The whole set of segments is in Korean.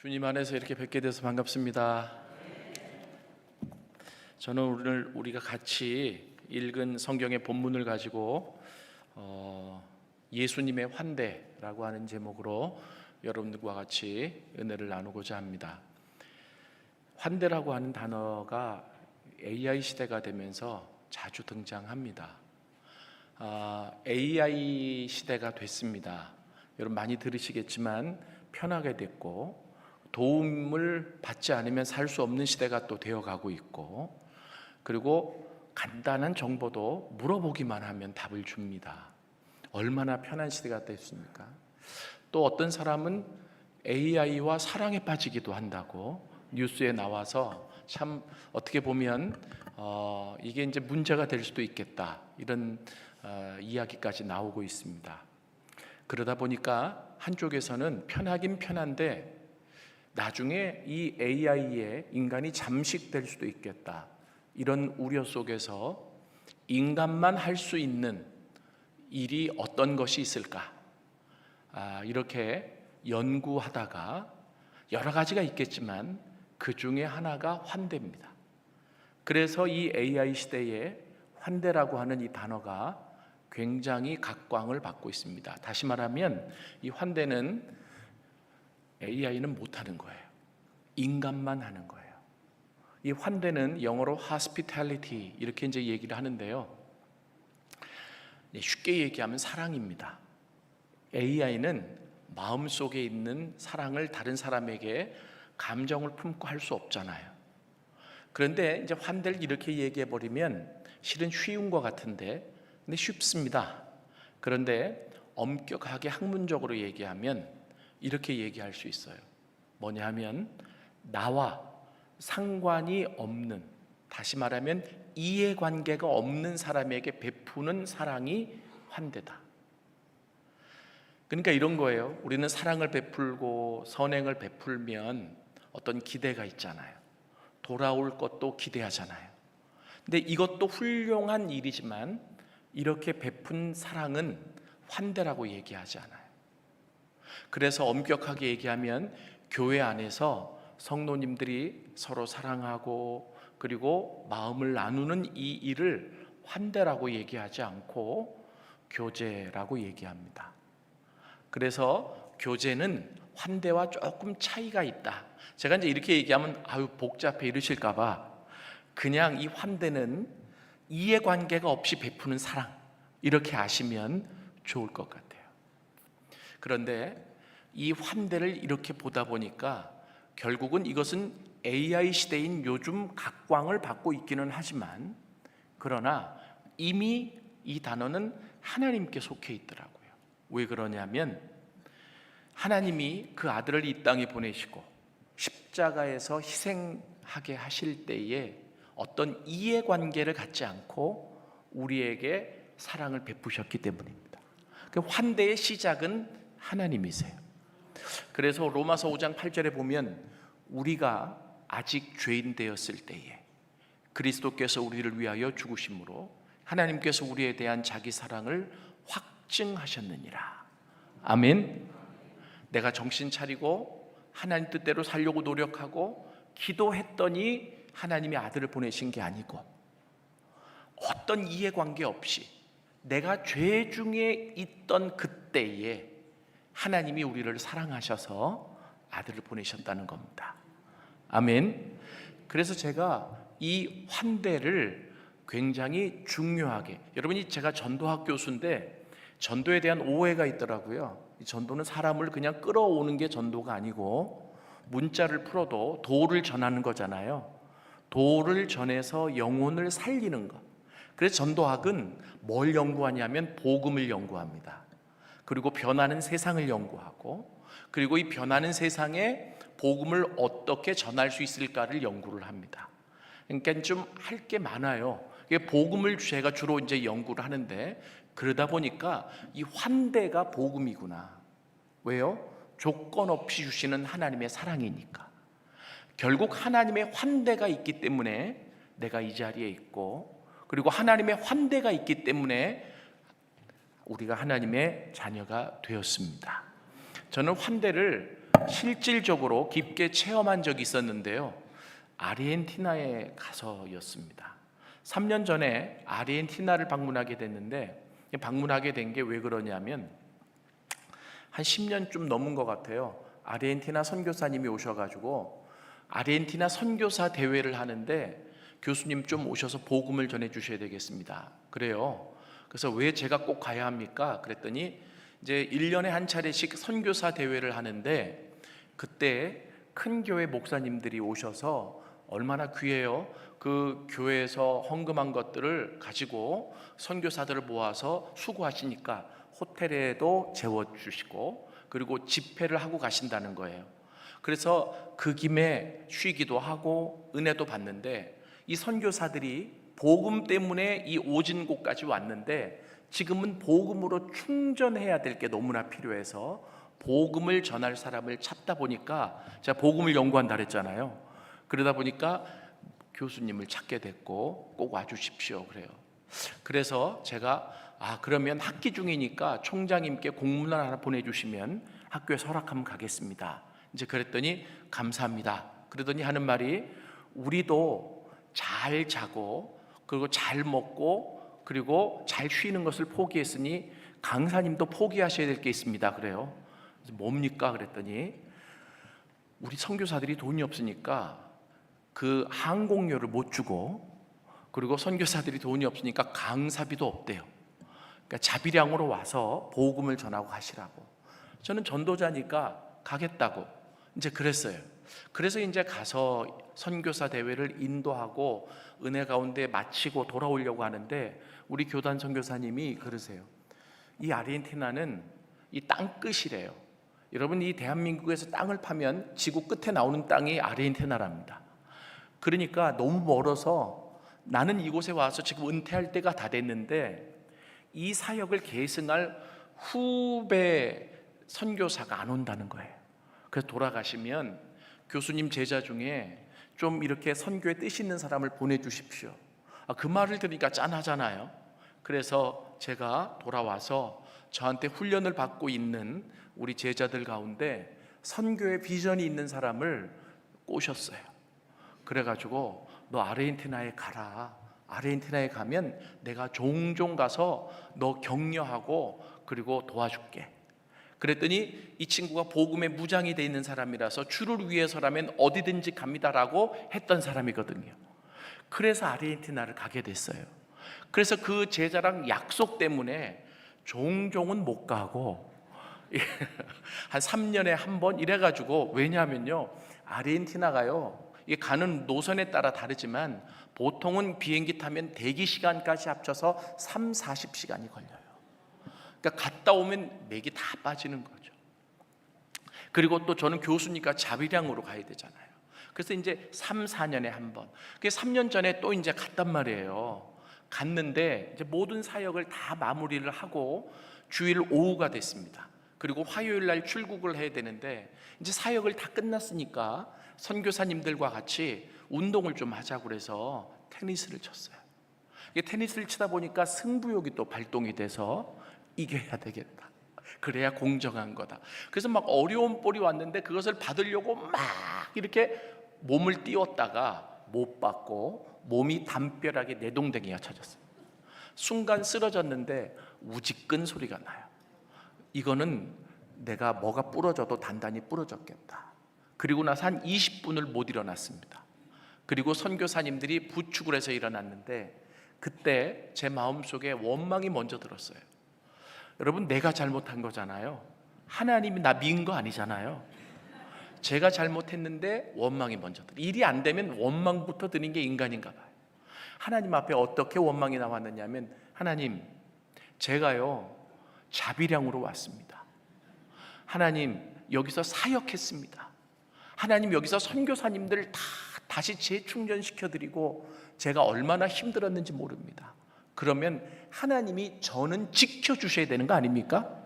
주님 안에서 이렇게 뵙게 돼서 반갑습니다. 저는 오늘 우리가 같이 읽은 성경의 본문을 가지고 예수님의 환대라고 하는 제목으로 여러분들과 같이 은혜를 나누고자 합니다. 환대라고 하는 단어가 AI 시대가 되면서 자주 등장합니다. AI 시대가 됐습니다. 여러분 많이 들으시겠지만 편하게 됐고 도움을 받지 않으면 살 수 없는 시대가 또 되어가고 있고, 그리고 간단한 정보도 물어보기만 하면 답을 줍니다. 얼마나 편한 시대가 됐습니까? 또 어떤 사람은 AI와 사랑에 빠지기도 한다고 뉴스에 나와서 참 어떻게 보면 이게 이제 문제가 될 수도 있겠다, 이런 이야기까지 나오고 있습니다. 그러다 보니까 한쪽에서는 편하긴 편한데 나중에 이 AI에 인간이 잠식될 수도 있겠다, 이런 우려 속에서 인간만 할 수 있는 일이 어떤 것이 있을까, 이렇게 연구하다가 여러 가지가 있겠지만 그 중에 하나가 환대입니다. 그래서 이 AI 시대에 환대라고 하는 이 단어가 굉장히 각광을 받고 있습니다. 다시 말하면 이 환대는 AI는 못하는 거예요. 인간만 하는 거예요. 이 환대는 영어로 hospitality 이렇게 이제 얘기를 하는데요, 쉽게 얘기하면 사랑입니다. AI는 마음속에 있는 사랑을 다른 사람에게 감정을 품고 할 수 없잖아요. 그런데 이제 환대를 이렇게 얘기해 버리면 실은 쉬운 것 같은데, 근데 쉽습니다. 그런데 엄격하게 학문적으로 얘기하면 이렇게 얘기할 수 있어요. 뭐냐 하면 나와 상관이 없는, 다시 말하면 이해관계가 없는 사람에게 베푸는 사랑이 환대다. 그러니까 이런 거예요. 우리는 사랑을 베풀고 선행을 베풀면 어떤 기대가 있잖아요. 돌아올 것도 기대하잖아요. 근데 이것도 훌륭한 일이지만 이렇게 베푼 사랑은 환대라고 얘기하지 않아요. 그래서 엄격하게 얘기하면 교회 안에서 성도님들이 서로 사랑하고 그리고 마음을 나누는 이 일을 환대라고 얘기하지 않고 교제라고 얘기합니다. 그래서 교제는 환대와 조금 차이가 있다. 제가 이제 이렇게 얘기하면 복잡해 이러실까봐 그냥 이 환대는 이해관계가 없이 베푸는 사랑, 이렇게 아시면 좋을 것 같아요. 그런데 이 환대를 이렇게 보다 보니까 결국은 이것은 AI 시대인 요즘 각광을 받고 있기는 하지만, 그러나 이미 이 단어는 하나님께 속해 있더라고요. 왜 그러냐면 하나님이 그 아들을 이 땅에 보내시고 십자가에서 희생하게 하실 때에 어떤 이해관계를 갖지 않고 우리에게 사랑을 베푸셨기 때문입니다. 그 환대의 시작은 하나님이세요. 그래서 로마서 5장 8절에 보면 우리가 아직 죄인 되었을 때에 그리스도께서 우리를 위하여 죽으심으로 하나님께서 우리에 대한 자기 사랑을 확증하셨느니라. 아멘. 내가 정신 차리고 하나님 뜻대로 살려고 노력하고 기도했더니 하나님의 아들을 보내신 게 아니고, 어떤 이해관계 없이 내가 죄 중에 있던 그때에 하나님이 우리를 사랑하셔서 아들을 보내셨다는 겁니다. 아멘. 그래서 제가 이 환대를 굉장히 중요하게, 여러분이 제가 전도학 교수인데 전도에 대한 오해가 있더라고요. 전도는 사람을 그냥 끌어오는 게 전도가 아니고 문자를 풀어도 도를 전하는 거잖아요. 도를 전해서 영혼을 살리는 것. 그래서 전도학은 뭘 연구하냐면 복음을 연구합니다. 그리고 변하는 세상을 연구하고, 그리고 이 변하는 세상에 복음을 어떻게 전할 수 있을까를 연구를 합니다. 그러니까 좀 할 게 많아요. 복음을 제가 주로 이제 연구를 하는데, 그러다 보니까 이 환대가 복음이구나. 왜요? 조건 없이 주시는 하나님의 사랑이니까. 결국 하나님의 환대가 있기 때문에 내가 이 자리에 있고, 그리고 하나님의 환대가 있기 때문에 우리가 하나님의 자녀가 되었습니다. 저는 환대를 실질적으로 깊게 체험한 적이 있었는데요. 아르헨티나에 가서였습니다. 3년 전에 아르헨티나를 방문하게 됐는데, 방문하게 된 게 왜 그러냐면 한 10년 좀 넘은 것 같아요. 아르헨티나 선교사님이 오셔가지고 아르헨티나 선교사 대회를 하는데 교수님 좀 오셔서 복음을 전해 주셔야 되겠습니다. 그래요. 그래서 왜 제가 꼭 가야 합니까? 그랬더니 이제 1년에 한 차례씩 선교사 대회를 하는데, 그때 큰 교회 목사님들이 오셔서 얼마나 귀해요. 그 교회에서 헌금한 것들을 가지고 선교사들을 모아서 수고하시니까 호텔에도 재워주시고 그리고 집회를 하고 가신다는 거예요. 그래서 그 김에 쉬기도 하고 은혜도 받는데, 이 선교사들이 복음 때문에 이 오진곳까지 왔는데 지금은 복음으로 충전해야 될 게 너무나 필요해서 복음을 전할 사람을 찾다 보니까, 제가 복음을 연구한다 그랬잖아요. 그러다 보니까 교수님을 찾게 됐고 꼭 와주십시오 그래요. 그래서 제가 그러면 학기 중이니까 총장님께 공문을 하나 보내주시면 학교에 허락하면 가겠습니다. 이제 그랬더니 감사합니다. 그러더니 하는 말이, 우리도 잘 자고 그리고 잘 먹고 그리고 잘 쉬는 것을 포기했으니 강사님도 포기하셔야 될 게 있습니다 그래요. 그래서 뭡니까 그랬더니, 우리 선교사들이 돈이 없으니까 그 항공료를 못 주고, 그리고 선교사들이 돈이 없으니까 강사비도 없대요. 그러니까 자비량으로 와서 복음을 전하고 가시라고. 저는 전도자니까 가겠다고 이제 그랬어요. 그래서 이제 가서 선교사 대회를 인도하고 은혜 가운데 마치고 돌아오려고 하는데, 우리 교단 선교사님이 그러세요. 이 아르헨티나는 이 땅끝이래요. 여러분, 이 대한민국에서 땅을 파면 지구 끝에 나오는 땅이 아르헨티나랍니다. 그러니까 너무 멀어서 나는 이곳에 와서 지금 은퇴할 때가 다 됐는데 이 사역을 계승할 후배 선교사가 안 온다는 거예요. 그래서 돌아가시면 교수님 제자 중에 좀 이렇게 선교에 뜻 있는 사람을 보내주십시오. 그 말을 들으니까 짠하잖아요. 그래서 제가 돌아와서 저한테 훈련을 받고 있는 우리 제자들 가운데 선교의 비전이 있는 사람을 꼬셨어요. 그래가지고 너 아르헨티나에 가라. 아르헨티나에 가면 내가 종종 가서 너 격려하고 그리고 도와줄게. 그랬더니 이 친구가 복음에 무장이 돼 있는 사람이라서 주를 위해서라면 어디든지 갑니다라고 했던 사람이거든요. 그래서 아르헨티나를 가게 됐어요. 그래서 그 제자랑 약속 때문에 종종은 못 가고 한 3년에 한 번 이래가지고, 왜냐하면요 아르헨티나가요 이게 가는 노선에 따라 다르지만 보통은 비행기 타면 대기 시간까지 합쳐서 30-40시간이 걸려요. 그러니까 갔다 오면 맥이 다 빠지는 거죠. 그리고 또 저는 교수니까 자비량으로 가야 되잖아요. 그래서 이제 3-4년에 한 번. 그게 3년 전에 또 이제 갔단 말이에요. 갔는데 이제 모든 사역을 다 마무리를 하고 주일 오후가 됐습니다. 그리고 화요일 날 출국을 해야 되는데 이제 사역을 다 끝났으니까 선교사님들과 같이 운동을 좀 하자고 그래서 테니스를 쳤어요. 이게 테니스를 치다 보니까 승부욕이 또 발동이 돼서 이겨야 되겠다. 그래야 공정한 거다. 그래서 막 어려운 볼이 왔는데 그것을 받으려고 막 이렇게 몸을 띄웠다가 못 받고 몸이 담벼락에 내동댕이가 쳐졌어요. 순간 쓰러졌는데 우지끈 소리가 나요. 이거는 내가 뭐가 부러져도 단단히 부러졌겠다. 그리고 나서 한 20분을 못 일어났습니다. 그리고 선교사님들이 부축을 해서 일어났는데 그때 제 마음속에 원망이 먼저 들었어요. 여러분, 내가 잘못한 거잖아요. 하나님이 나 미운 거 아니잖아요. 제가 잘못했는데 원망이 먼저 들어요. 일이 안 되면 원망부터 드는 게 인간인가 봐요. 하나님 앞에 어떻게 원망이 나왔느냐면, 하나님, 제가요 자비량으로 왔습니다. 하나님, 여기서 사역했습니다. 하나님, 여기서 선교사님들 다 다시 재충전시켜드리고 제가 얼마나 힘들었는지 모릅니다. 그러면 하나님이 저는 지켜주셔야 되는 거 아닙니까?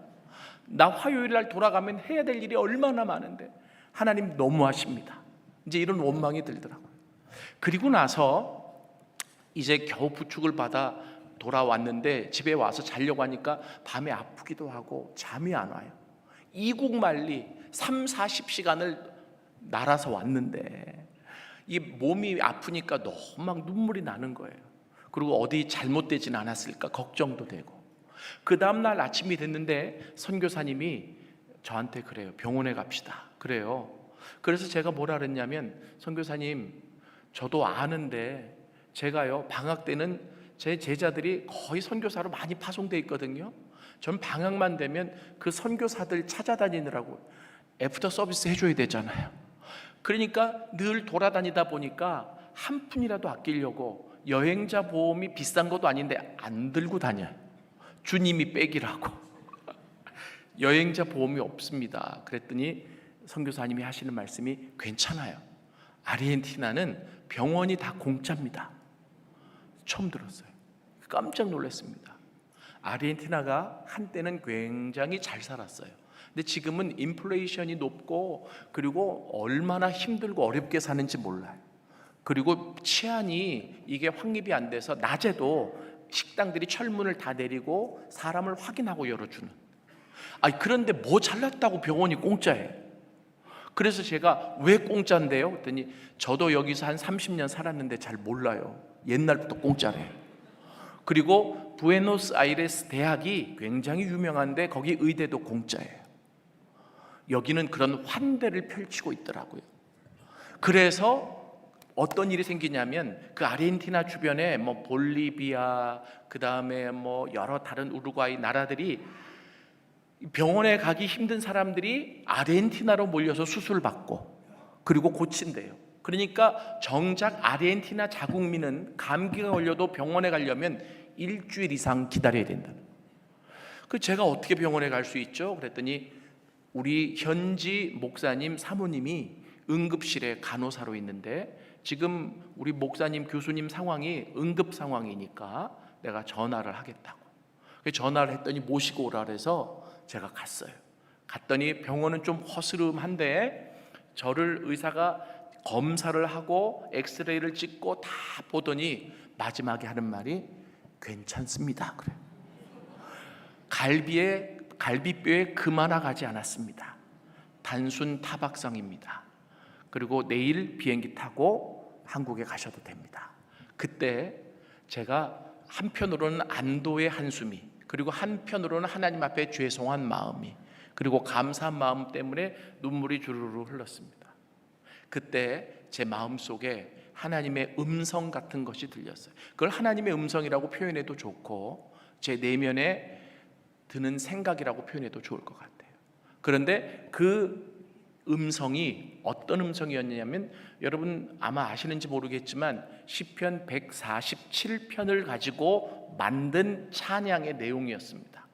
나 화요일 날 돌아가면 해야 될 일이 얼마나 많은데 하나님 너무하십니다. 이제 이런 원망이 들더라고요. 그리고 나서 이제 겨우 부축을 받아 돌아왔는데 집에 와서 자려고 하니까 밤에 아프기도 하고 잠이 안 와요. 이국만리 30-40시간을 날아서 왔는데 이 몸이 아프니까 너무 막 눈물이 나는 거예요. 그리고 어디 잘못되진 않았을까 걱정도 되고, 그 다음날 아침이 됐는데 선교사님이 저한테 그래요. 병원에 갑시다 그래요. 그래서 제가 뭐라 그랬냐면, 선교사님 저도 아는데 제가요 방학 때는 제 제자들이 거의 선교사로 많이 파송돼 있거든요. 전 방학만 되면 그 선교사들 찾아다니느라고 애프터 서비스 해줘야 되잖아요. 그러니까 늘 돌아다니다 보니까 한 푼이라도 아끼려고 여행자 보험이 비싼 것도 아닌데 안 들고 다녀요. 주님이 빼기라고. 여행자 보험이 없습니다. 그랬더니 선교사님이 하시는 말씀이, 괜찮아요, 아르헨티나는 병원이 다 공짜입니다. 처음 들었어요. 깜짝 놀랐습니다. 아르헨티나가 한때는 굉장히 잘 살았어요. 근데 지금은 인플레이션이 높고, 그리고 얼마나 힘들고 어렵게 사는지 몰라요. 그리고 치안이 이게 확립이 안 돼서 낮에도 식당들이 철문을 다 내리고 사람을 확인하고 열어주는. 그런데 뭐 잘났다고 병원이 공짜예요. 그래서 제가 왜 공짜인데요? 그랬더니 저도 여기서 한 30년 살았는데 잘 몰라요. 옛날부터 공짜래요. 그리고 부에노스아이레스 대학이 굉장히 유명한데 거기 의대도 공짜예요. 여기는 그런 환대를 펼치고 있더라고요. 그래서 어떤 일이 생기냐면, 그 아르헨티나 주변에 뭐 볼리비아, 그 다음에 뭐 여러 다른 우루과이 나라들이 병원에 가기 힘든 사람들이 아르헨티나로 몰려서 수술 받고 그리고 고친대요. 그러니까 정작 아르헨티나 자국민은 감기가 걸려도 병원에 가려면 일주일 이상 기다려야 된다. 그 제가 어떻게 병원에 갈 수 있죠? 그랬더니 우리 현지 목사님 사모님이 응급실에 간호사로 있는데, 지금 우리 목사님 교수님 상황이 응급 상황이니까 내가 전화를 하겠다고. 전화를 했더니 모시고 오라 그래서 제가 갔어요. 갔더니 병원은 좀 허스름한데 저를 의사가 검사를 하고 엑스레이를 찍고 다 보더니 마지막에 하는 말이 괜찮습니다 그래. 갈비뼈에 금 하나 가지 않았습니다. 단순 타박상입니다. 그리고 내일 비행기 타고 한국에 가셔도 됩니다. 그때 제가 한편으로는 안도의 한숨이, 그리고 한편으로는 하나님 앞에 죄송한 마음이, 그리고 감사한 마음 때문에 눈물이 주르르 흘렀습니다. 그때 제 마음속에 하나님의 음성 같은 것이 들렸어요. 그걸 하나님의 음성이라고 표현해도 좋고 제 내면에 드는 생각이라고 표현해도 좋을 것 같아요. 그런데 그 음성이 어떤 음성이었냐면, 여러분 아마 아시는지 모르겠지만 시편 147편을 가지고 만든 찬양의 내용이었습니다.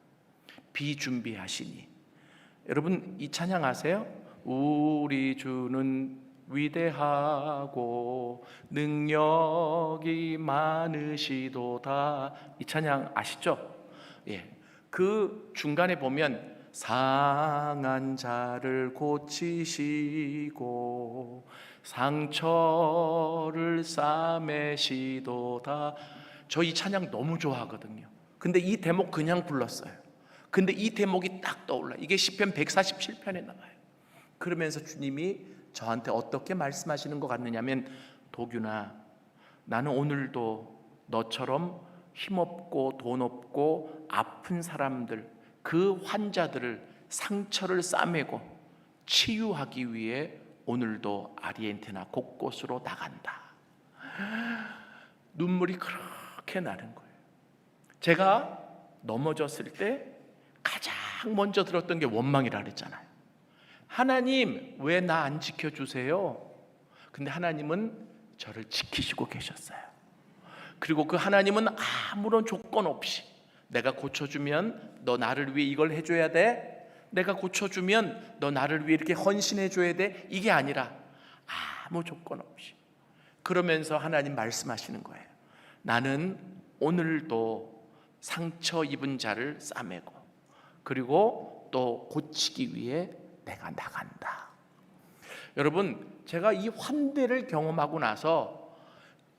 비준비하시니. 여러분 이 찬양 아세요? 우리 주는 위대하고 능력이 많으시도다. 이 찬양 아시죠? 예. 그 중간에 보면 상한 자를 고치시고 상처를 싸매시도다. 저 이 찬양 너무 좋아하거든요. 근데 이 대목 그냥 불렀어요. 근데 이 대목이 딱 떠올라. 이게 시편 147편에 나와요. 그러면서 주님이 저한테 어떻게 말씀하시는 것 같느냐면, 도균아, 나는 오늘도 너처럼 힘없고 돈 없고 아픈 사람들, 그 환자들을 상처를 싸매고 치유하기 위해 오늘도 아르헨티나 곳곳으로 나간다. 눈물이 그렇게 나는 거예요. 제가 넘어졌을 때 가장 먼저 들었던 게 원망이라 그랬잖아요. 하나님 왜 나 안 지켜주세요? 근데 하나님은 저를 지키시고 계셨어요. 그리고 그 하나님은 아무런 조건 없이, 내가 고쳐주면 너 나를 위해 이걸 해줘야 돼, 내가 고쳐주면 너 나를 위해 이렇게 헌신해줘야 돼, 이게 아니라 아무 조건 없이. 그러면서 하나님 말씀하시는 거예요. 나는 오늘도 상처 입은 자를 싸매고 그리고 또 고치기 위해 내가 나간다. 여러분, 제가 이 환대를 경험하고 나서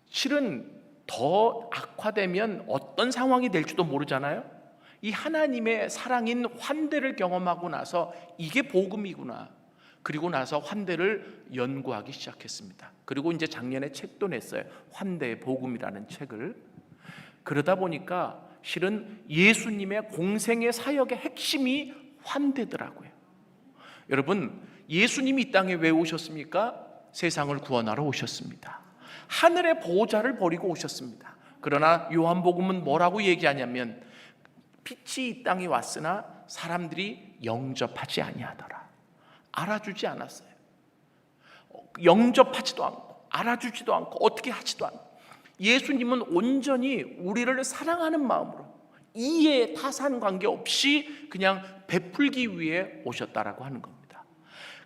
실은 더 악화되면 어떤 상황이 될지도 모르잖아요. 이 하나님의 사랑인 환대를 경험하고 나서 이게 복음이구나. 그리고 나서 환대를 연구하기 시작했습니다. 그리고 이제 작년에 책도 냈어요. 환대의 복음이라는 책을. 그러다 보니까 실은 예수님의 공생의 사역의 핵심이 환대더라고요. 여러분, 예수님이 이 땅에 왜 오셨습니까? 세상을 구원하러 오셨습니다. 하늘의 보호자를 버리고 오셨습니다. 그러나 요한복음은 뭐라고 얘기하냐면 빛이 이 땅에 왔으나 사람들이 영접하지 아니하더라. 알아주지 않았어요. 영접하지도 않고 알아주지도 않고 어떻게 하지도 않고, 예수님은 온전히 우리를 사랑하는 마음으로 이해 타산 관계없이 그냥 베풀기 위해 오셨다라고 하는 겁니다.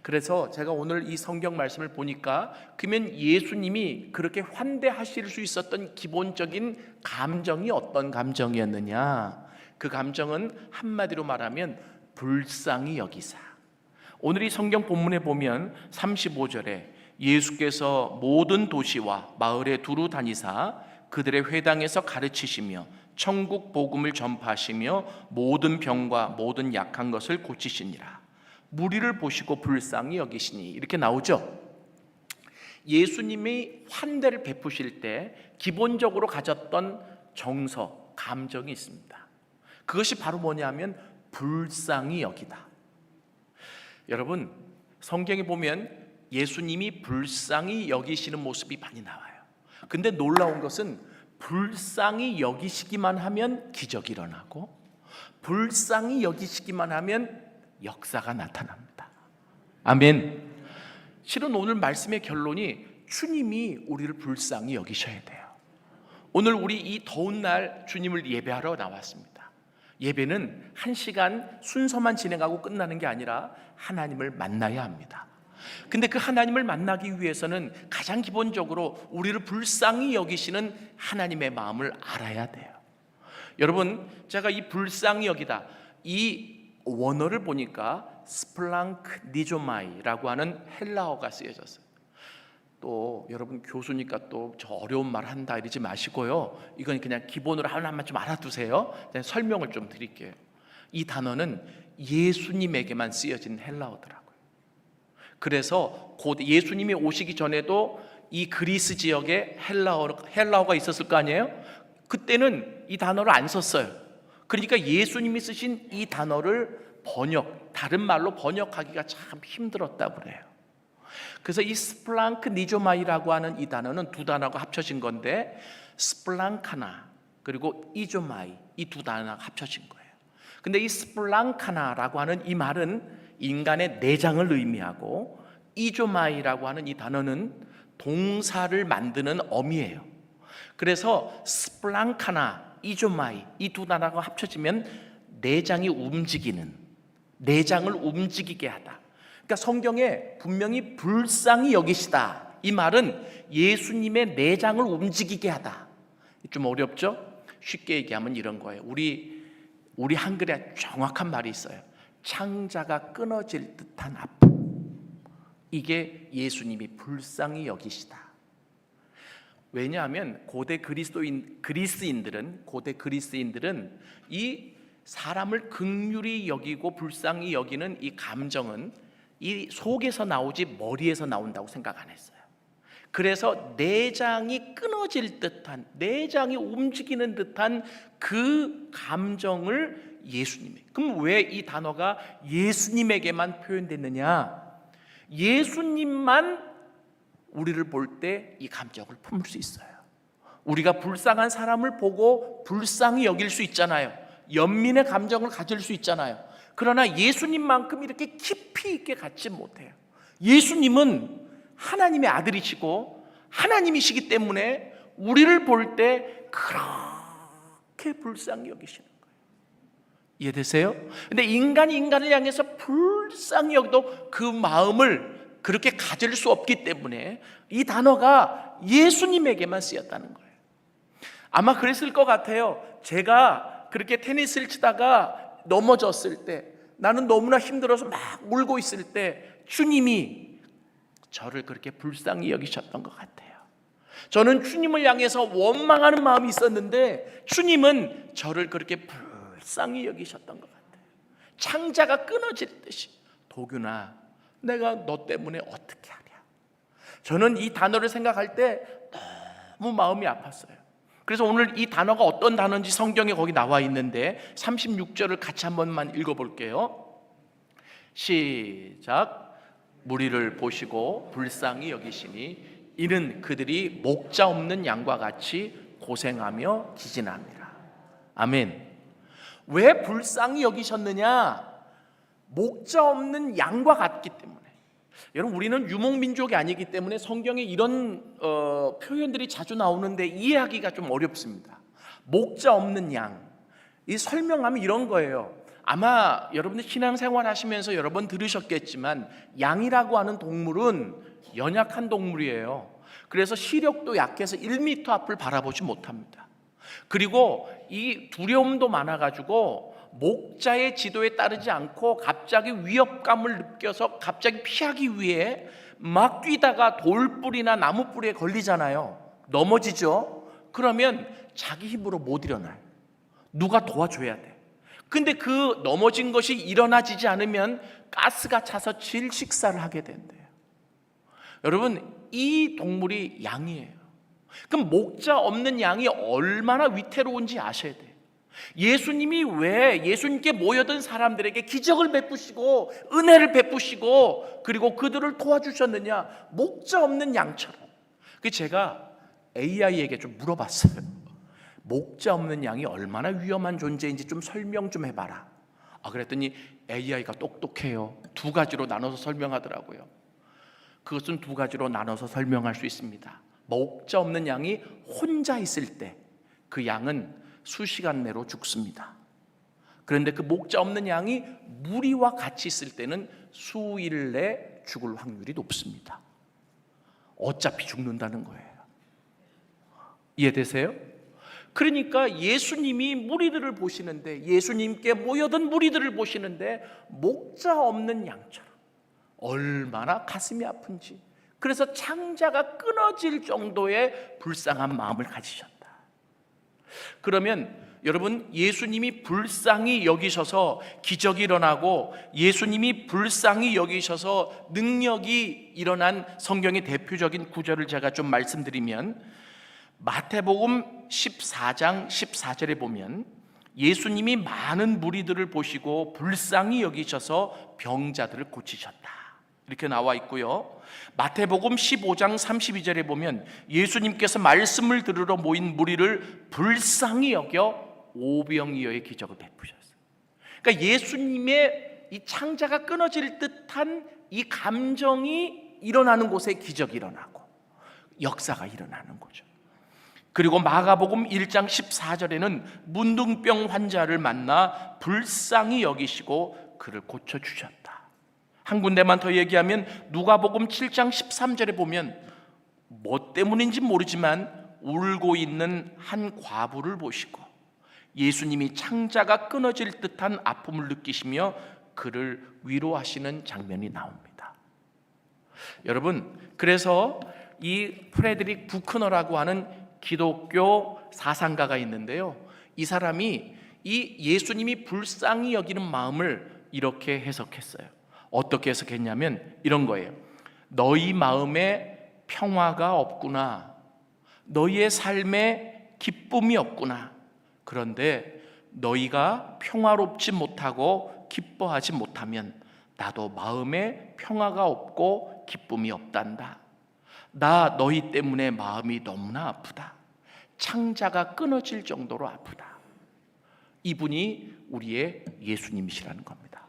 그래서 제가 오늘 이 성경 말씀을 보니까 그러면 예수님이 그렇게 환대하실 수 있었던 기본적인 감정이 어떤 감정이었느냐? 그 감정은 한마디로 말하면 불쌍히 여기사. 오늘 이 성경 본문에 보면 35절에 예수께서 모든 도시와 마을에 두루 다니사 그들의 회당에서 가르치시며 천국 복음을 전파하시며 모든 병과 모든 약한 것을 고치시니라. 무리를 보시고 불쌍히 여기시니, 이렇게 나오죠. 예수님이 환대를 베푸실 때 기본적으로 가졌던 정서, 감정이 있습니다. 그것이 바로 뭐냐면 불쌍히 여기다. 여러분, 성경에 보면 예수님이 불쌍히 여기시는 모습이 많이 나와요. 근데 놀라운 것은 불쌍히 여기시기만 하면 기적이 일어나고 불쌍히 여기시기만 하면 역사가 나타납니다. 아멘. 실은 오늘 말씀의 결론이 주님이 우리를 불쌍히 여기셔야 돼요. 오늘 우리 이 더운 날 주님을 예배하러 나왔습니다. 예배는 1시간 순서만 진행하고 끝나는 게 아니라 하나님을 만나야 합니다. 근데 그 하나님을 만나기 위해서는 가장 기본적으로 우리를 불쌍히 여기시는 하나님의 마음을 알아야 돼요. 여러분, 제가 이 불쌍히 여기다, 이 원어를 보니까 스플랑크 니조마이라고 하는 헬라어가 쓰여졌어요. 또 여러분 교수니까 또 저 어려운 말 한다 이러지 마시고요. 이건 그냥 기본으로 하나만 좀 알아두세요. 설명을 좀 드릴게요. 이 단어는 예수님에게만 쓰여진 헬라어더라고요. 그래서 곧 예수님이 오시기 전에도 이 그리스 지역에 헬라어가 있었을 거 아니에요? 그때는 이 단어를 안 썼어요. 그러니까 예수님이 쓰신 이 단어를 다른 말로 번역하기가 참 힘들었다고 그래요. 그래서 이 스플랑크 니조마이라고 하는 이 단어는 두 단어가 합쳐진 건데, 스플랑카나 그리고 이조마이, 이 두 단어가 합쳐진 거예요. 근데 이 스플랑카나라고 하는 이 말은 인간의 내장을 의미하고, 이조마이라고 하는 이 단어는 동사를 만드는 어미예요. 그래서 스플랑카나, 이조마이, 이 두 단어가 합쳐지면 내장이 움직이는, 내장을 움직이게 하다. 그러니까 성경에 분명히 불쌍히 여기시다, 이 말은 예수님의 내장을 움직이게 하다. 좀 어렵죠? 쉽게 얘기하면 이런 거예요. 우리 한글에 정확한 말이 있어요. 창자가 끊어질 듯한 아픔. 이게 예수님이 불쌍히 여기시다. 왜냐하면 고대 그리스인들은 이 사람을 긍휼히 여기고 불쌍히 여기는 이 감정은 이 속에서 나오지 머리에서 나온다고 생각 안 했어요. 그래서 내장이 끊어질 듯한, 내장이 움직이는 듯한 그 감정을 예수님이. 그럼 왜 이 단어가 예수님에게만 표현됐느냐? 예수님만 우리를 볼 때 이 감정을 품을 수 있어요. 우리가 불쌍한 사람을 보고 불쌍히 여길 수 있잖아요. 연민의 감정을 가질 수 있잖아요. 그러나 예수님만큼 이렇게 깊이 있게 갖지 못해요. 예수님은 하나님의 아들이시고 하나님이시기 때문에 우리를 볼 때 그렇게 불쌍히 여기시는 거예요. 이해되세요? 근데 인간이 인간을 향해서 불쌍히 여기도 그 마음을 그렇게 가질 수 없기 때문에 이 단어가 예수님에게만 쓰였다는 거예요. 아마 그랬을 것 같아요. 제가 그렇게 테니스를 치다가 넘어졌을 때, 나는 너무나 힘들어서 막 울고 있을 때 주님이 저를 그렇게 불쌍히 여기셨던 것 같아요. 저는 주님을 향해서 원망하는 마음이 있었는데 주님은 저를 그렇게 불쌍히 여기셨던 것 같아요. 창자가 끊어질 듯이. 도균아, 내가 너 때문에 어떻게 하랴. 저는 이 단어를 생각할 때 너무 마음이 아팠어요. 그래서 오늘 이 단어가 어떤 단어인지 성경에 거기 나와 있는데 36절을 같이 한 번만 읽어볼게요. 시작. 무리를 보시고 불쌍히 여기시니 이는 그들이 목자 없는 양과 같이 고생하며 기진합니다. 아멘. 왜 불쌍히 여기셨느냐? 목자 없는 양과 같기 때문에. 여러분, 우리는 유목민족이 아니기 때문에 성경에 이런 표현들이 자주 나오는데 이해하기가 좀 어렵습니다. 목자 없는 양, 이 설명하면 이런 거예요. 아마 여러분들 신앙생활 하시면서 여러 번 들으셨겠지만 양이라고 하는 동물은 연약한 동물이에요. 그래서 시력도 약해서 1m 앞을 바라보지 못합니다. 그리고 이 두려움도 많아가지고 목자의 지도에 따르지 않고 갑자기 위협감을 느껴서 갑자기 피하기 위해 막 뛰다가 돌뿌리나 나무뿌리에 걸리잖아요. 넘어지죠. 그러면 자기 힘으로 못 일어나요. 누가 도와줘야 돼. 근데 그 넘어진 것이 일어나지지 않으면 가스가 차서 질식사를 하게 된대요. 여러분, 이 동물이 양이에요. 그럼 목자 없는 양이 얼마나 위태로운지 아셔야 돼요. 예수님이 왜 예수님께 모여든 사람들에게 기적을 베푸시고 은혜를 베푸시고 그리고 그들을 도와주셨느냐? 목자 없는 양처럼. 제가 AI에게 좀 물어봤어요. 목자 없는 양이 얼마나 위험한 존재인지 좀 설명 좀 해봐라. 그랬더니 AI가 똑똑해요. 두 가지로 나눠서 설명하더라고요. 그것은 두 가지로 나눠서 설명할 수 있습니다. 목자 없는 양이 혼자 있을 때 그 양은 수시간 내로 죽습니다. 그런데 그 목자 없는 양이 무리와 같이 있을 때는 수일 내 죽을 확률이 높습니다. 어차피 죽는다는 거예요. 이해되세요? 그러니까 예수님이 무리들을 보시는데, 예수님께 모여든 무리들을 보시는데 목자 없는 양처럼 얼마나 가슴이 아픈지, 그래서 창자가 끊어질 정도의 불쌍한 마음을 가지셨다. 그러면 여러분, 예수님이 불쌍히 여기셔서 기적이 일어나고 예수님이 불쌍히 여기셔서 능력이 일어난 성경의 대표적인 구절을 제가 좀 말씀드리면, 마태복음 14장 14절에 보면 예수님이 많은 무리들을 보시고 불쌍히 여기셔서 병자들을 고치셨다, 이렇게 나와 있고요. 마태복음 15장 32절에 보면 예수님께서 말씀을 들으러 모인 무리를 불쌍히 여겨 오병이어의 기적을 베푸셨어요. 그러니까 예수님의 이 창자가 끊어질 듯한 이 감정이 일어나는 곳에 기적이 일어나고 역사가 일어나는 거죠. 그리고 마가복음 1장 14절에는 문둥병 환자를 만나 불쌍히 여기시고 그를 고쳐주셨다. 한 군데만 더 얘기하면 누가복음 7장 13절에 보면 뭐 때문인지 모르지만 울고 있는 한 과부를 보시고 예수님이 창자가 끊어질 듯한 아픔을 느끼시며 그를 위로하시는 장면이 나옵니다. 여러분, 그래서 이 프레드릭 부크너라고 하는 기독교 사상가가 있는데요, 이 사람이 이 예수님이 불쌍히 여기는 마음을 이렇게 해석했어요. 어떻게 해석했냐면 이런 거예요. 너희 마음에 평화가 없구나. 너희의 삶에 기쁨이 없구나. 그런데 너희가 평화롭지 못하고 기뻐하지 못하면 나도 마음에 평화가 없고 기쁨이 없단다. 나 너희 때문에 마음이 너무나 아프다. 창자가 끊어질 정도로 아프다. 이분이 우리의 예수님이시라는 겁니다.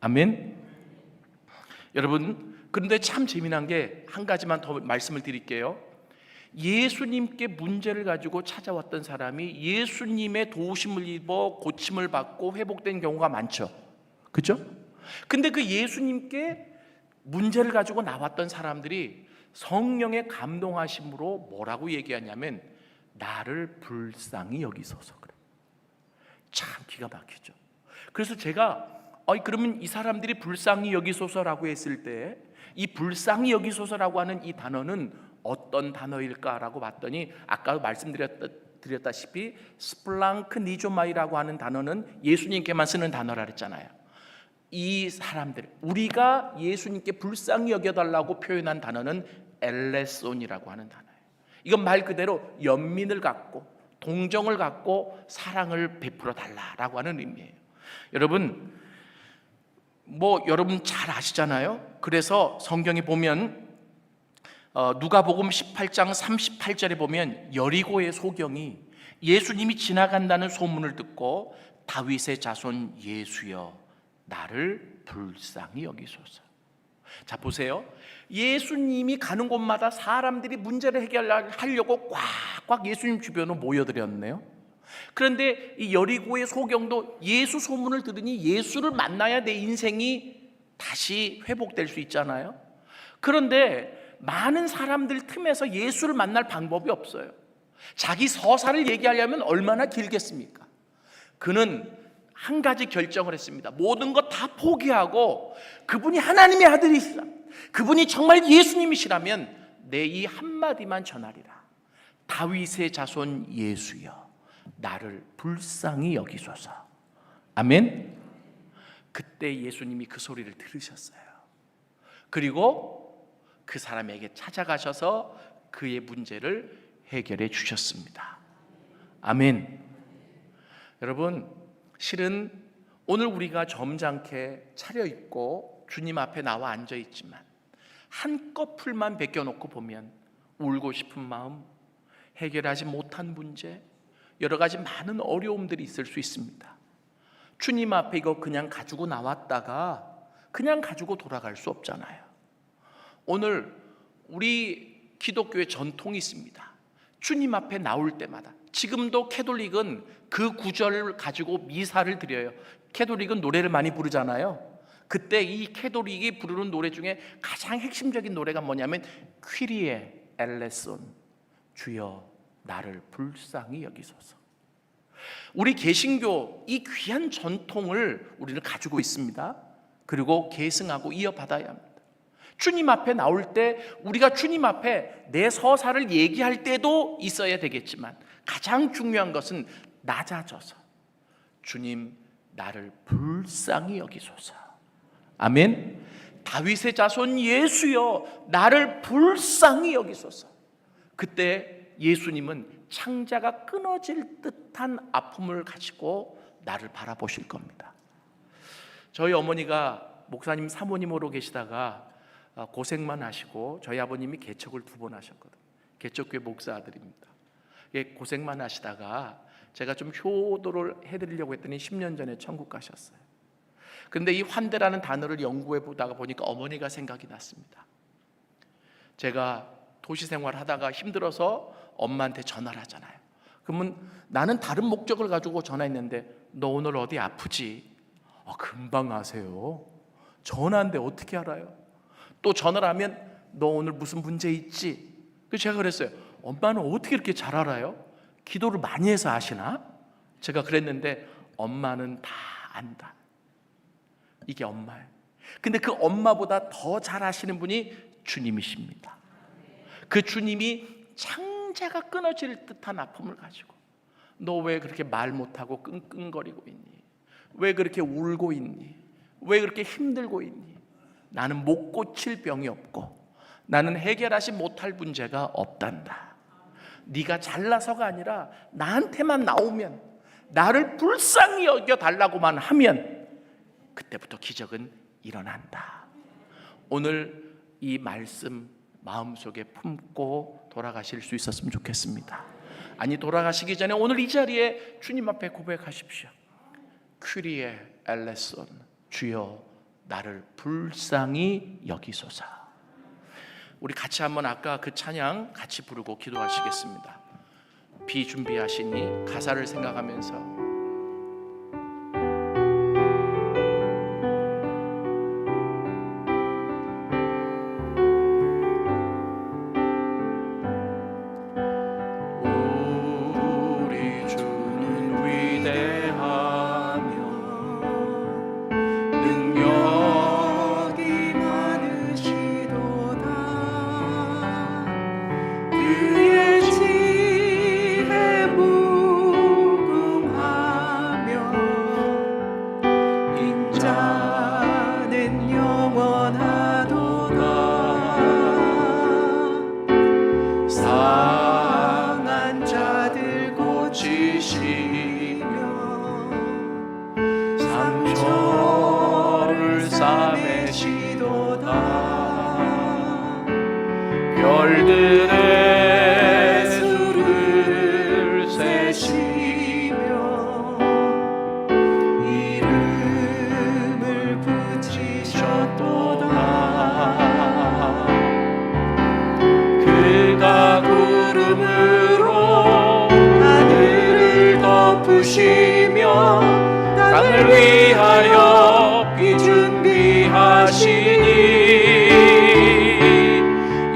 아멘. 여러분, 그런데 참 재미난 게 한 가지만 더 말씀을 드릴게요. 예수님께 문제를 가지고 찾아왔던 사람이 예수님의 도우심을 입어 고침을 받고 회복된 경우가 많죠. 그렇죠? 근데 그 예수님께 문제를 가지고 나왔던 사람들이 성령의 감동하심으로 뭐라고 얘기하냐면 나를 불쌍히 여기소서. 그래. 참 기가 막히죠. 그래서 제가 그러면 이 사람들이 불쌍히 여기소서라고 했을 때 이 불쌍히 여기소서라고 하는 이 단어는 어떤 단어일까라고 봤더니 아까 말씀드렸던 드렸다시피 스플랑크니조마이라고 하는 단어는 예수님께만 쓰는 단어라 그랬잖아요. 이 사람들, 우리가 예수님께 불쌍히 여겨달라고 표현한 단어는 엘레손이라고 하는 단어예요. 이건 말 그대로 연민을 갖고 동정을 갖고 사랑을 베풀어 달라라고 하는 의미예요. 여러분, 여러분 잘 아시잖아요. 그래서 성경에 보면 누가복음 18장 38절에 보면 여리고의 소경이 예수님이 지나간다는 소문을 듣고 다윗의 자손 예수여 나를 불쌍히 여기소서. 자, 보세요. 예수님이 가는 곳마다 사람들이 문제를 해결하려고 꽉꽉 예수님 주변으로 모여들었네요. 그런데 이 여리고의 소경도 예수 소문을 들으니 예수를 만나야 내 인생이 다시 회복될 수 있잖아요. 그런데 많은 사람들 틈에서 예수를 만날 방법이 없어요. 자기 서사를 얘기하려면 얼마나 길겠습니까? 그는 한 가지 결정을 했습니다. 모든 것 다 포기하고 그분이 하나님의 아들이시라, 그분이 정말 예수님이시라면 내 이 한마디만 전하리라. 다윗의 자손 예수여 나를 불쌍히 여기소서. 아멘. 그때 예수님이 그 소리를 들으셨어요. 그리고 그 사람에게 찾아가셔서 그의 문제를 해결해 주셨습니다. 아멘. 여러분, 실은 오늘 우리가 점잖게 차려입고 주님 앞에 나와 앉아있지만 한꺼풀만 벗겨놓고 보면 울고 싶은 마음, 해결하지 못한 문제, 여러 가지 많은 어려움들이 있을 수 있습니다. 주님 앞에 이거 그냥 가지고 나왔다가 그냥 가지고 돌아갈 수 없잖아요. 오늘 우리 기독교의 전통이 있습니다. 주님 앞에 나올 때마다, 지금도 캐톨릭은 그 구절을 가지고 미사를 드려요. 캐톨릭은 노래를 많이 부르잖아요. 그때 이 캐톨릭이 부르는 노래 중에 가장 핵심적인 노래가 뭐냐면 퀴리에 엘레손, 주여 나를 불쌍히 여기소서. 우리 개신교 이 귀한 전통을 우리는 가지고 있습니다. 그리고 계승하고 이어받아야 합니다. 주님 앞에 나올 때 우리가 주님 앞에 내 서사를 얘기할 때도 있어야 되겠지만 가장 중요한 것은 낮아져서 주님 나를 불쌍히 여기소서. 아멘. 다윗의 자손 예수여 나를 불쌍히 여기소서. 그때 예수님은 창자가 끊어질 듯한 아픔을 가지고 나를 바라보실 겁니다. 저희 어머니가 목사님 사모님으로 계시다가 고생만 하시고, 저희 아버님이 개척을 2번 하셨거든요. 개척교회 목사 아들입니다. 고생만 하시다가 제가 좀 효도를 해드리려고 했더니 10년 전에 천국 가셨어요. 그런데 이 환대라는 단어를 연구해 보다가 보니까 어머니가 생각이 났습니다. 제가 도시 생활 하다가 힘들어서 엄마한테 전화를 하잖아요. 그러면 나는 다른 목적을 가지고 전화했는데 너 오늘 어디 아프지? 금방 아세요. 전화인데 어떻게 알아요? 또 전화를 하면 너 오늘 무슨 문제 있지? 그래서 제가 그랬어요. 엄마는 어떻게 이렇게 잘 알아요? 기도를 많이 해서 아시나? 제가 그랬는데 엄마는 다 안다. 이게 엄마예요. 근데 그 엄마보다 더 잘 아시는 분이 주님이십니다. 그 주님이 창자가 끊어질 듯한 아픔을 가지고 너 왜 그렇게 말 못하고 끙끙거리고 있니? 왜 그렇게 울고 있니? 왜 그렇게 힘들고 있니? 나는 못 고칠 병이 없고 나는 해결하지 못할 문제가 없단다. 네가 잘나서가 아니라 나한테만 나오면, 나를 불쌍히 여겨달라고만 하면 그때부터 기적은 일어난다. 오늘 이 말씀 마음속에 품고 돌아가실 수 있었으면 좋겠습니다. 아니, 돌아가시기 전에 오늘 이 자리에 주님 앞에 고백하십시오. 퀴리에 엘레손, 주여 나를 불쌍히 여기소서. 우리 같이 한번 아까 그 찬양 같이 부르고 기도하시겠습니다. 비 준비하시니 가사를 생각하면서 그의 지혜 별들의 수를 세시며 이름을 붙이셨도다. 그가 구름으로 하늘을 덮으시며 땅을 위하여 비 준비하시니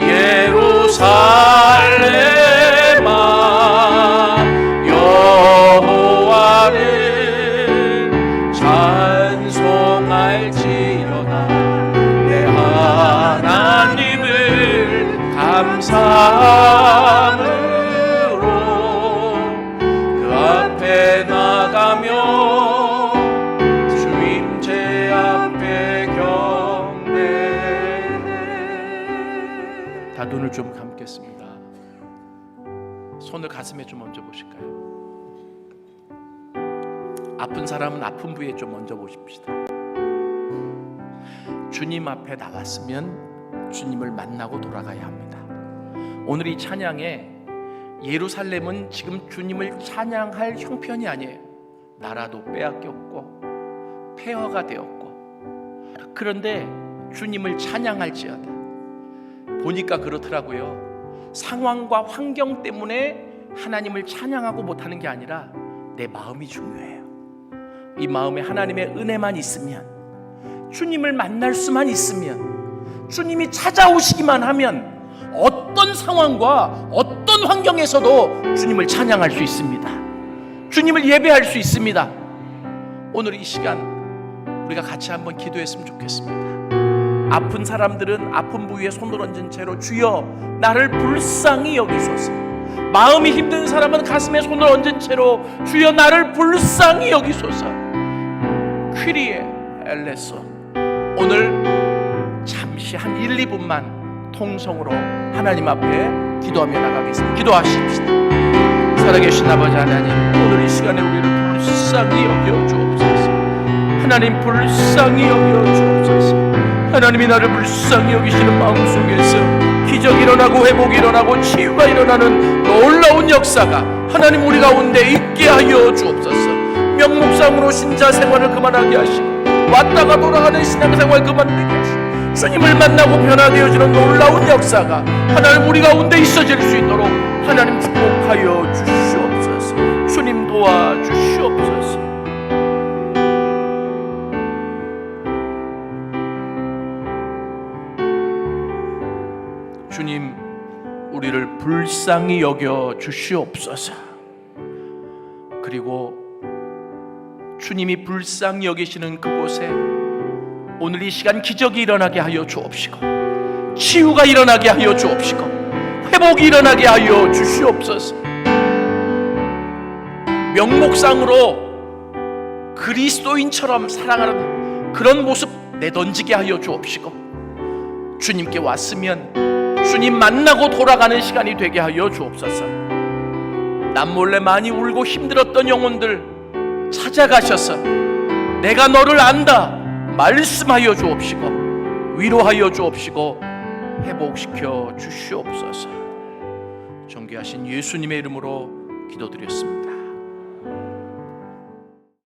예루살렘아 여호와를 찬송할지어다. 내 하나님을 감사함으로 그 앞에 나가며 주님 제 앞에 경배해. 다 눈을 좀 감겠습니다. 손을 가슴에 좀 얹어 보실까요? 아픈 사람은 아픈 부위에 좀 얹어 보십시다. 주님 앞에 나왔으면 주님을 만나고 돌아가야 합니다. 오늘 이 찬양에 예루살렘은 지금 주님을 찬양할 형편이 아니에요. 나라도 빼앗겼고 폐허가 되었고, 그런데 주님을 찬양할지어다. 보니까 그렇더라고요. 상황과 환경 때문에 하나님을 찬양하고 못하는 게 아니라 내 마음이 중요해요. 이 마음에 하나님의 은혜만 있으면, 주님을 만날 수만 있으면, 주님이 찾아오시기만 하면 어떤 상황과 어떤 환경에서도 주님을 찬양할 수 있습니다. 주님을 예배할 수 있습니다. 오늘 이 시간 우리가 같이 한번 기도했으면 좋겠습니다. 아픈 사람들은 아픈 부위에 손을 얹은 채로 주여 나를 불쌍히 여기소서. 마음이 힘든 사람은 가슴에 손을 얹은 채로 주여 나를 불쌍히 여기소서. 퀴리에 엘레소. 오늘 잠시 한 1, 2분만 통성으로 하나님 앞에 기도하며 나가겠습니다. 기도하십시다. 살아계신 아버지 하나님, 오늘 이 시간에 우리를 불쌍히 여겨 주옵소서. 하나님 불쌍히 여겨 주옵소서. 하나님이 나를 불쌍히 여기시는 마음 속에서 기적이 일어나고 회복이 일어나고 치유가 일어나는 놀라운 역사가 하나님 우리 가운데 있게 하여 주옵소서. 명목상으로 신자 생활을 그만하게 하시고 왔다가 돌아가는 신앙생활 그만하게 하시고 주님을 만나고 변화되어지는 놀라운 역사가 하나님 우리 가운데 있어질 수 있도록 하나님 축복하여 주시옵소서. 주님 도와주시옵소서. 주님, 우리를 불쌍히 여겨 주시옵소서. 그리고 주님이 불쌍히 여기시는 그곳에 오늘 이 시간 기적이 일어나게 하여 주옵시고, 치유가 일어나게 하여 주옵시고, 회복이 일어나게 하여 주시옵소서. 명목상으로 그리스도인처럼 살아가는 그런 모습 내던지게 하여 주옵시고, 주님께 왔으면 주님 만나고 돌아가는 시간이 되게 하여 주옵소서. 남몰래 많이 울고 힘들었던 영혼들 찾아가셔서 내가 너를 안다 말씀하여 주옵시고, 위로하여 주옵시고, 회복시켜 주시옵소서. 존귀하신 예수님의 이름으로 기도드렸습니다.